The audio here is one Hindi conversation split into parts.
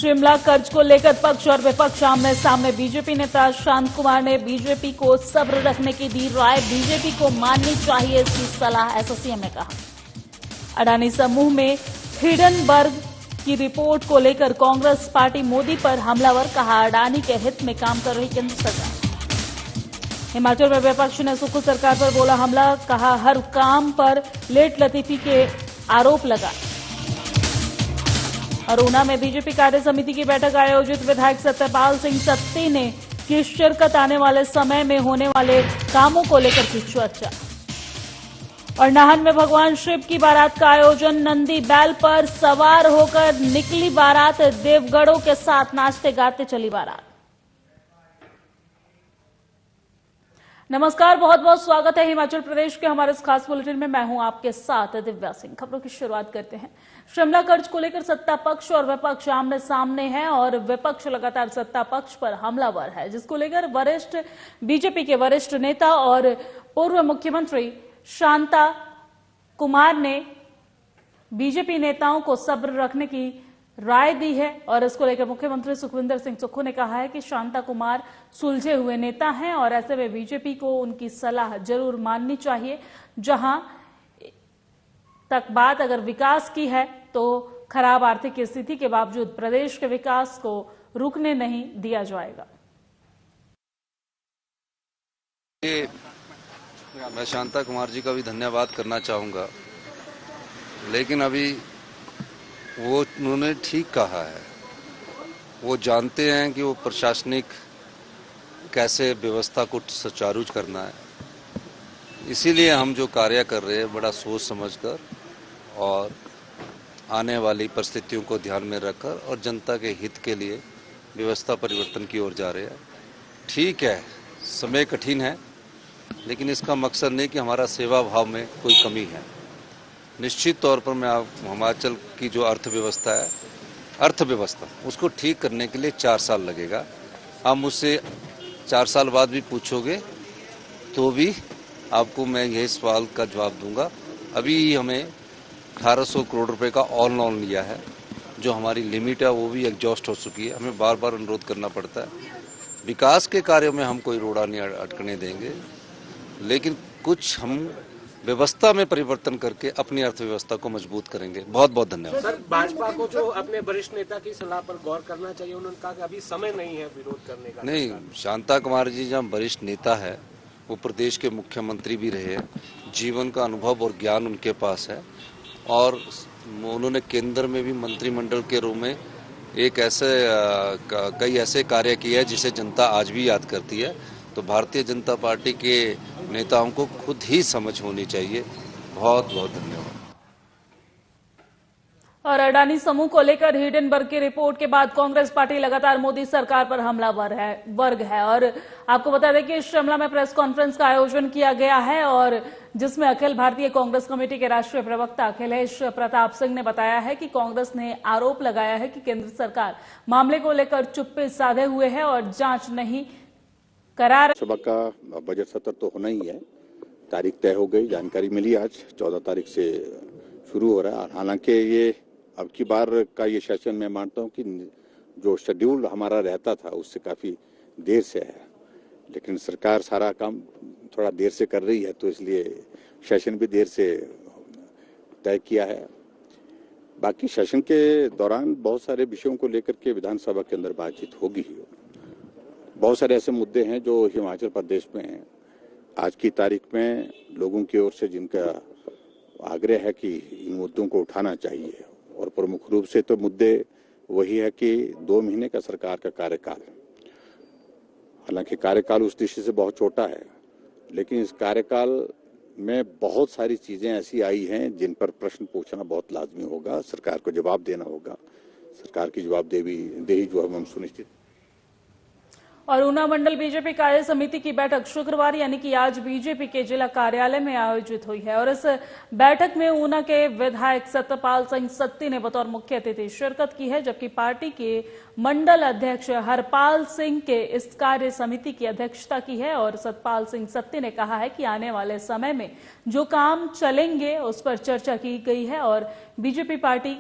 शिमला कर्ज को लेकर पक्ष और विपक्ष आमने सामने। बीजेपी नेता शांत कुमार ने बीजेपी को सब्र रखने की दी राय। बीजेपी को माननी चाहिए इसकी सलाह, ऐसा सीएम ने कहा। अडानी समूह में हिडनबर्ग की रिपोर्ट को लेकर कांग्रेस पार्टी मोदी पर हमलावर, कहा अडानी के हित में काम कर रही केंद्र सरकार। हिमाचल में विपक्ष ने सुक्खू सरकार पर बोला हमला, कहा हर काम पर लेट लतीफी के आरोप लगा। और ऊना में बीजेपी कार्य समिति की बैठक आयोजित। विधायक सत्यपाल सिंह सत्ती ने की शिरकत आने वाले समय में होने वाले कामों को लेकर की चर्चा। और नाहन में भगवान शिव की बारात का आयोजन। नंदी बैल पर सवार होकर निकली बारात, देवगढ़ों के साथ नाचते गाते चली बारात। नमस्कार, बहुत बहुत स्वागत है हिमाचल प्रदेश के हमारे इस खास बुलेटिन में। मैं हूं आपके साथ दिव्या सिंह। खबरों की शुरुआत करते हैं। शिमला कर्ज को लेकर सत्ता पक्ष और विपक्ष आमने सामने है और विपक्ष लगातार सत्ता पक्ष पर हमलावर है, जिसको लेकर बीजेपी के वरिष्ठ नेता और पूर्व मुख्यमंत्री शांता कुमार ने बीजेपी नेताओं को सब्र रखने की राय दी है। और इसको लेकर मुख्यमंत्री सुखविंदर सिंह सुक्खू ने कहा है कि शांता कुमार सुलझे हुए नेता हैं और ऐसे में बीजेपी को उनकी सलाह जरूर माननी चाहिए। जहां तक बात अगर विकास की है तो खराब आर्थिक स्थिति के बावजूद प्रदेश के विकास को रुकने नहीं दिया जाएगा। मैं शांता कुमार जी का भी धन्यवाद करना चाहूँगा, लेकिन अभी वो उन्होंने ठीक कहा है। वो जानते हैं कि वो प्रशासनिक कैसे व्यवस्था को सुचारू करना है, इसीलिए हम जो कार्य कर रहे हैं बड़ा सोच समझकर और आने वाली परिस्थितियों को ध्यान में रखकर और जनता के हित के लिए व्यवस्था परिवर्तन की ओर जा रहे हैं। ठीक है, समय कठिन है, लेकिन इसका मकसद नहीं कि हमारा सेवा भाव में कोई कमी है। निश्चित तौर पर मैं हिमाचल की जो अर्थव्यवस्था उसको ठीक करने के लिए 4 साल लगेगा। आप मुझसे 4 साल बाद भी पूछोगे तो भी आपको मैं यही सवाल का जवाब दूंगा। अभी हमें 1800 करोड़ रुपए का ऑल लोन लिया है, जो हमारी लिमिट है वो भी एग्जॉस्ट हो चुकी है। हमें बार बार अनुरोध करना पड़ता है। विकास के कार्यों में हम कोई रोड़ा नहीं अटकने देंगे, लेकिन कुछ हम व्यवस्था में परिवर्तन करके अपनी अर्थव्यवस्था को मजबूत करेंगे। बहुत बहुत धन्यवाद। सर, भाजपा को जो अपने वरिष्ठ नेता की सलाह पर गौर करना चाहिए, उन्होंने कहा कि अभी समय नहीं है विरोध करने का। नहीं, शांता कुमार जी जहाँ वरिष्ठ नेता है, वो प्रदेश के मुख्यमंत्री भी रहे हैं, जीवन का अनुभव और ज्ञान उनके पास है और उन्होंने केंद्र में भी मंत्रिमंडल के रूप में कई ऐसे कार्य किए हैं जिसे जनता आज भी याद करती है। तो भारतीय जनता पार्टी के नेताओं को खुद ही समझ होनी चाहिए। बहुत बहुत धन्यवाद। और अडानी समूह को लेकर हिडनबर्ग की रिपोर्ट के बाद कांग्रेस पार्टी लगातार मोदी सरकार पर हमलावर है। और आपको बता दें कि शिमला में प्रेस कॉन्फ्रेंस का आयोजन किया गया है और जिसमें अखिल भारतीय कांग्रेस कमेटी के राष्ट्रीय प्रवक्ता अखिलेश प्रताप सिंह ने बताया है कि कांग्रेस ने आरोप लगाया है कि केंद्र सरकार मामले को लेकर चुप्पी साधे हुए है और जांच नहीं करा रही। सुबह का बजट सत्र तो होना ही है, तारीख तय हो गई, जानकारी मिली आज 14 तारीख से शुरू हो रहा है। हालांकि ये अब की बार का ये सेशन मैं मानता हूँ कि जो शेड्यूल हमारा रहता था उससे काफी देर से है, लेकिन सरकार सारा काम थोड़ा देर से कर रही है, तो इसलिए सेशन भी देर से तय किया है। बाकी सेशन के दौरान बहुत सारे विषयों को लेकर के विधानसभा के अंदर बातचीत होगी। बहुत सारे ऐसे मुद्दे हैं जो हिमाचल प्रदेश में आज की तारीख में लोगों की ओर से जिनका आग्रह है कि इन मुद्दों को उठाना चाहिए, और प्रमुख रूप से तो मुद्दे वही है कि 2 महीने का सरकार का कार्यकाल। हालांकि कार्यकाल उस दृष्टि से बहुत छोटा है, लेकिन इस कार्यकाल में बहुत सारी चीजें ऐसी आई हैं जिन पर प्रश्न पूछना बहुत लाजमी होगा, सरकार को जवाब देना होगा। सरकार की जवाबदेही जो हम सुनिश्चित। और ऊना मंडल बीजेपी कार्य समिति की बैठक शुक्रवार यानी कि आज बीजेपी के जिला कार्यालय में आयोजित हुई है और इस बैठक में ऊना के विधायक सत्यपाल सिंह सत्ती ने बतौर मुख्य अतिथि शिरकत की है, जबकि पार्टी के मंडल अध्यक्ष हरपाल सिंह के इस कार्य समिति की अध्यक्षता की है। और सत्यपाल सिंह सत्ती ने कहा है कि आने वाले समय में जो काम चलेंगे उस पर चर्चा की गई है और बीजेपी पार्टी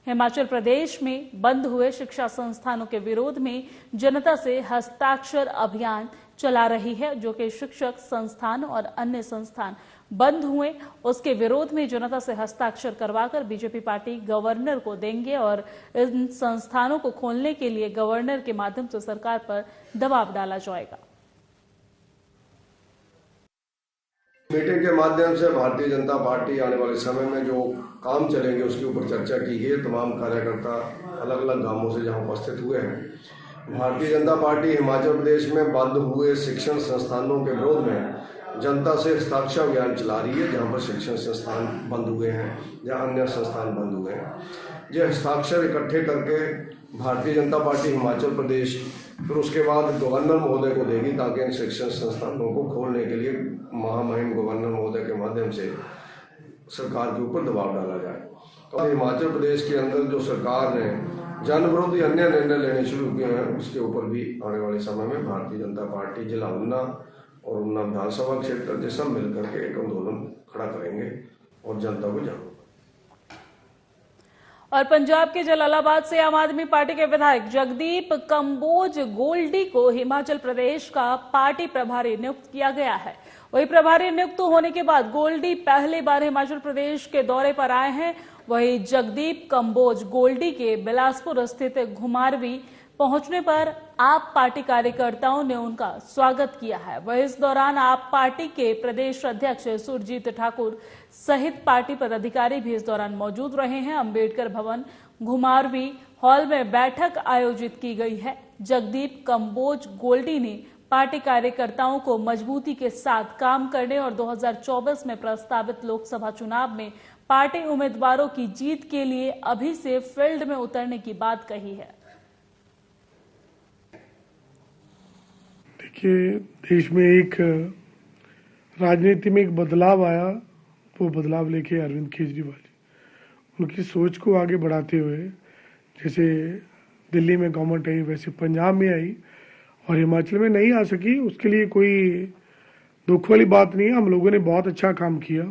हिमाचल प्रदेश में बंद हुए शिक्षा संस्थानों के विरोध में जनता से हस्ताक्षर अभियान चला रही है, जो कि शिक्षक संस्थान और अन्य संस्थान बंद हुए उसके विरोध में जनता से हस्ताक्षर करवाकर बीजेपी पार्टी गवर्नर को देंगे और इन संस्थानों को खोलने के लिए गवर्नर के माध्यम से सरकार पर दबाव डाला जाएगा। मीटिंग के माध्यम से भारतीय जनता पार्टी आने वाले समय में जो काम चलेंगे उसके ऊपर चर्चा की है। तमाम कार्यकर्ता अलग अलग गांवों से जहां उपस्थित हुए हैं। भारतीय जनता पार्टी हिमाचल प्रदेश में बंद हुए शिक्षण संस्थानों के विरोध में जनता से हस्ताक्षर अभियान चला रही है। जहां पर शिक्षण संस्थान बंद हुए हैं, जहां अन्य संस्थान बंद हुए हैं, ये हस्ताक्षर इकट्ठे करके भारतीय जनता पार्टी हिमाचल प्रदेश फिर उसके बाद गवर्नर महोदय को देगी, ताकि इन शिक्षण संस्थानों को खोलने के लिए महामहिम गवर्नर महोदय के माध्यम से सरकार के ऊपर दबाव डाला जाए। तो हिमाचल प्रदेश के अंदर जो सरकार ने जन विरोधी अन्य निर्णय लेने शुरू किए हैं, उसके ऊपर भी आने वाले समय में भारतीय जनता पार्टी जिला ऊना और ऊना विधानसभा क्षेत्र के सब मिलकर के एक आंदोलन खड़ा करेंगे और जनता को जागरूक। और पंजाब के जलालाबाद से आम आदमी पार्टी के विधायक जगदीप कंबोज गोल्डी को हिमाचल प्रदेश का पार्टी प्रभारी नियुक्त किया गया है। वही प्रभारी नियुक्त होने के बाद गोल्डी पहली बार हिमाचल प्रदेश के दौरे पर आए हैं। वही जगदीप कंबोज गोल्डी के बिलासपुर स्थित घुमारवी पहुंचने पर आप पार्टी कार्यकर्ताओं ने उनका स्वागत किया है। वह इस दौरान आप पार्टी के प्रदेश अध्यक्ष सुरजीत ठाकुर सहित पार्टी पदाधिकारी भी इस दौरान मौजूद रहे हैं। अंबेडकर भवन घुमारवी हॉल में बैठक आयोजित की गई है। जगदीप कंबोज गोल्डी ने पार्टी कार्यकर्ताओं को मजबूती के साथ काम करने और 2024 में प्रस्तावित लोकसभा चुनाव में पार्टी उम्मीदवारों की जीत के लिए अभी से फील्ड में उतरने की बात कही है। देखिए, देश में एक राजनीति में एक बदलाव आया, वो बदलाव लेके अरविंद केजरीवाल जी उनकी सोच को आगे बढ़ाते हुए, जैसे दिल्ली में गवर्नमेंट आई वैसे पंजाब में आई और हिमाचल में नहीं आ सकी, उसके लिए कोई दुख वाली बात नहीं है। हम लोगों ने बहुत अच्छा काम किया,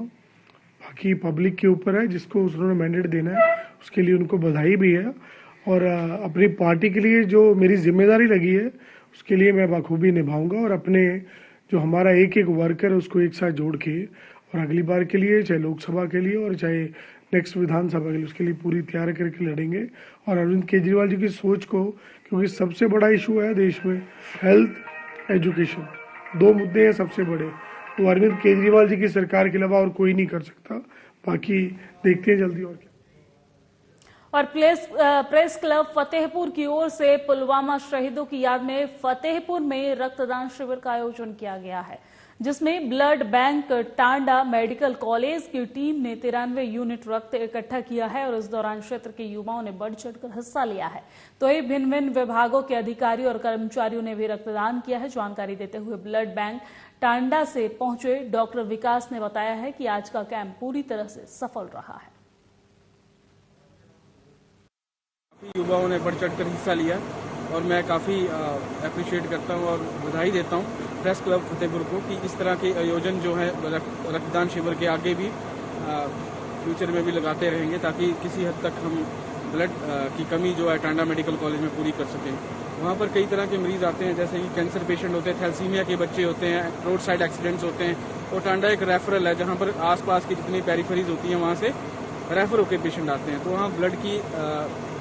बाकी पब्लिक के ऊपर है, जिसको उन्होंने मैंडेट देना है उसके लिए उनको बधाई भी है। और अपनी पार्टी के लिए जो मेरी जिम्मेदारी लगी है उसके लिए मैं बखूबी निभाऊंगा और अपने जो हमारा एक एक वर्कर है उसको एक साथ जोड़ के और अगली बार के लिए, चाहे लोकसभा के लिए और चाहे नेक्स्ट विधानसभा के लिए, उसके लिए पूरी तैयारी करके लड़ेंगे। और अरविंद केजरीवाल जी की सोच को, क्योंकि सबसे बड़ा इशू है देश में हेल्थ एजुकेशन, दो मुद्दे हैं सबसे बड़े, वो अरविंद केजरीवाल जी की सरकार के अलावा और कोई नहीं कर सकता। बाकी देखते हैं जल्दी और क्या। और प्रेस क्लब फतेहपुर की ओर से पुलवामा शहीदों की याद में फतेहपुर में रक्तदान शिविर का आयोजन किया गया है, जिसमें blood bank Tanda medical college की टीम ने 93 यूनिट रक्त इकट्ठा किया है और इस दौरान क्षेत्र के युवाओं ने बढ़ चढ़कर हिस्सा लिया है। तो ये भिन्न भिन्न विभागों के अधिकारी और कर्मचारियों ने भी रक्तदान किया है। जानकारी देते हुए ब्लड बैंक टांडा से पहुंचे डॉक्टर विकास ने बताया है कि आज का कैंप पूरी तरह से सफल रहा है। युवाओं ने बढ़ चढ़कर हिस्सा लिया और मैं काफ़ी अप्रिशिएट करता हूं और बधाई देता हूं प्रेस क्लब फतेहपुर को कि इस तरह के आयोजन जो है रक्तदान शिविर के आगे भी फ्यूचर में भी लगाते रहेंगे, ताकि किसी हद तक हम ब्लड की कमी जो है टांडा मेडिकल कॉलेज में पूरी कर सकें। वहाँ पर कई तरह के मरीज आते हैं, जैसे कि कैंसर पेशेंट होते हैं, थैलेसीमिया के बच्चे होते हैं, रोड साइड एक्सीडेंट्स होते हैं, और टांडा एक रेफरल है जहाँ पर आसपास की जितनी पेरिफेरीज होती हैं वहाँ से रेफर होकर पेशेंट आते हैं। तो वहाँ ब्लड की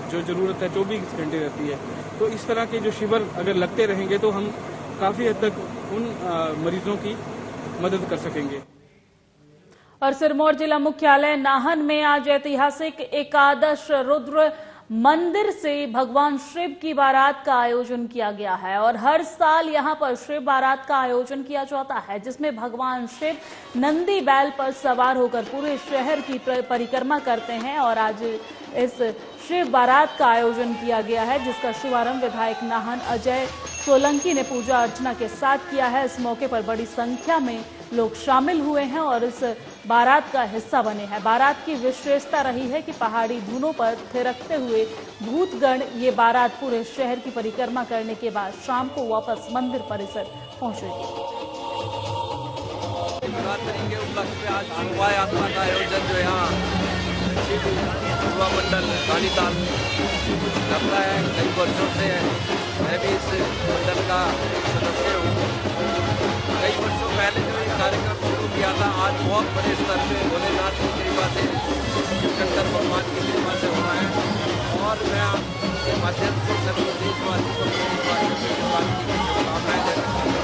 जो जरूरत है 24 घंटे रहती है। तो इस तरह के जो शिविर अगर लगते रहेंगे तो हम काफी हद तक उन मरीजों की मदद कर सकेंगे। और सिरमौर जिला मुख्यालय नाहन में आज ऐतिहासिक एकादश रुद्र मंदिर से भगवान शिव की बारात का आयोजन किया गया है और हर साल यहां पर शिव बारात का आयोजन किया जाता है, जिसमें भगवान शिव नंदी बैल पर सवार होकर पूरे शहर की परिक्रमा करते हैं। और आज इस शिव बारात का आयोजन किया गया है, जिसका शुभारंभ विधायक नाहन अजय सोलंकी ने पूजा अर्चना के साथ किया है। इस मौके पर बड़ी संख्या में लोग शामिल हुए हैं और इस बारात का हिस्सा बने हैं। बारात की विशेषता रही है कि पहाड़ी धुनों पर थिरकते हुए भूतगण ये बारात पूरे शहर की परिक्रमा करने के बाद शाम को वापस मंदिर परिसर पहुंचेगी। शिवरात्रि के उपलक्ष्य में आज शोभा यात्रा का आयोजन जो यहाँ शिव युवा मंडल रानीताल लगता है कई वर्षों से मैं भी इस मंडल का सदस्य हूँ। कई वर्षों पहले जो ये कार्यक्रम शुरू किया था, आज बहुत बड़े स्तर पे भोलेनाथ की कृपा से, शंकर भगवान की कृपा से हो रहा है। और मैं आपके माध्यम से सभी देशवासी को शुभकामनाएं देना चाहता हूँ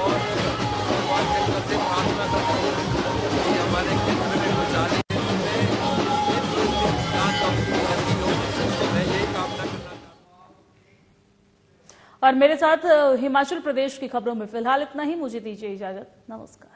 और भगवान शंकर से प्रार्थना करता हूँ कि हमारे क्षेत्र में खुशहाली और मेरे साथ हिमाचल प्रदेश की खबरों में फिलहाल इतना ही। मुझे दीजिए इजाजत। नमस्कार।